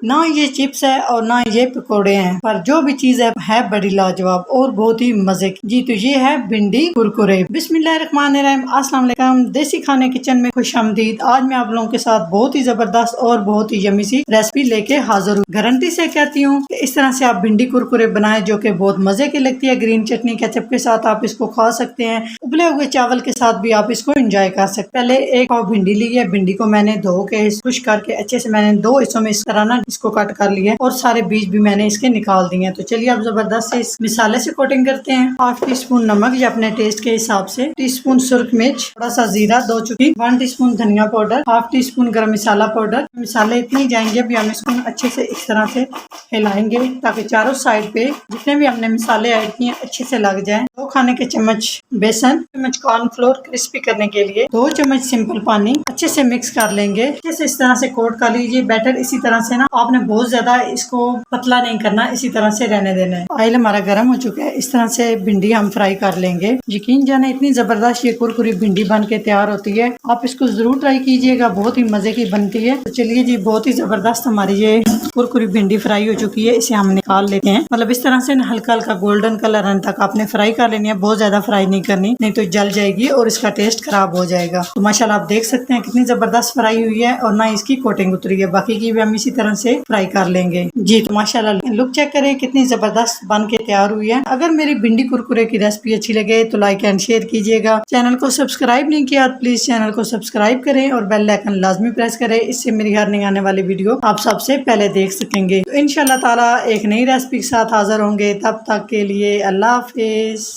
ना ये चिप्स है और ना ये पकोड़े हैं, पर जो भी चीज है बड़ी लाजवाब और बहुत ही मजे की। जी तो ये है भिंडी कुरकुरे। बिस्मिल्लाहिर्रहमानिर्रहीम, अस्सलाम वालेकुम। देसी खाने किचन में खुशामदीद। आज मैं आप लोगों के साथ बहुत ही जबरदस्त और बहुत ही यम्मी सी रेसिपी लेके हाजिर हूँ। गारंटी से कहती हूँ कि इस तरह से आप भिंडी कुरकुरे बनाएं जो कि बहुत मजे की लगती है। ग्रीन चटनी केचप के साथ आप इसको खा सकते हैं, उबले हुए चावल के साथ भी आप इसको एंजॉय कर सकते हैं। पहले एक पाव भिंडी ली है, भिंडी को मैंने धो के खुश करके अच्छे से मैंने 2 हिस्सों में इस तरह ना इसको कट कर लिया और सारे बीज भी मैंने इसके निकाल दिए हैं। तो चलिए अब जबरदस्त से इस मसाले से कोटिंग करते हैं। 1/2 टीस्पून नमक या अपने टेस्ट के हिसाब से, टीस्पून सुर्ख मिर्च, थोड़ा सा जीरा 2 चुटकी, 1 टीस्पून धनिया पाउडर, 1/2 टीस्पून गरम मसाला पाउडर। मसाले इतने ही जाएंगे, अभी हम इसको अच्छे से इस तरह से हिलाएंगे ताकि चारों साइड पे जितने भी हमने मसाले ऐड किए अच्छे से लग जाए। 2 खाने के चम्मच बेसन, चम्मच कॉर्नफ्लोर क्रिस्पी करने के लिए, 2 चम्मच सिंपल पानी, अच्छे से मिक्स कर लेंगे। अच्छे से इस तरह से कोट कर लीजिए। बैटर इसी तरह से ना आपने बहुत ज्यादा इसको पतला नहीं करना, इसी तरह से रहने देना है। ऑयल हमारा गर्म हो चुका है। इस तरह से भिंडी हम फ्राई कर लेंगे। यकीन जाने इतनी जबरदस्त ये कुरकुरी भिंडी बन के तैयार होती है। आप इसको जरूर ट्राई कीजिएगा, बहुत ही मजे की बनती है। तो चलिए जी, बहुत ही जबरदस्त हमारी ये कुरकुरी भिंडी फ्राई हो चुकी है। इसे हम निकाल लेते हैं। मतलब इस तरह से हल्का हल्का गोल्डन कलर आने तक आपने फ्राई कर लेनी है, बहुत ज्यादा फ्राई नहीं करनी, नहीं तो जल जाएगी और इसका टेस्ट खराब हो जाएगा। तो माशाल्लाह आप देख सकते हैं कितनी जबरदस्त फ्राई हुई है और ना इसकी कोटिंग उतरी है। बाकी की भी हम इसी तरह से फ्राई कर लेंगे। जी तो माशाल्लाह लुक चेक करें कितनी जबरदस्त बन के तैयार हुई है। अगर मेरी भिंडी कुरकुरे की रेसिपी अच्छी लगे तो लाइक एंड शेयर कीजिएगा। चैनल को सब्सक्राइब नहीं किया तो प्लीज चैनल को सब्सक्राइब करें और बेल आइकन लाजमी प्रेस करें। इससे मेरी हर नई आने वाली वीडियो आप सबसे पहले देख सकेंगे। तो इंशाल्लाह ताला एक नई रेसिपी के साथ हाजिर होंगे। तब तक के लिए अल्लाह हाफिज।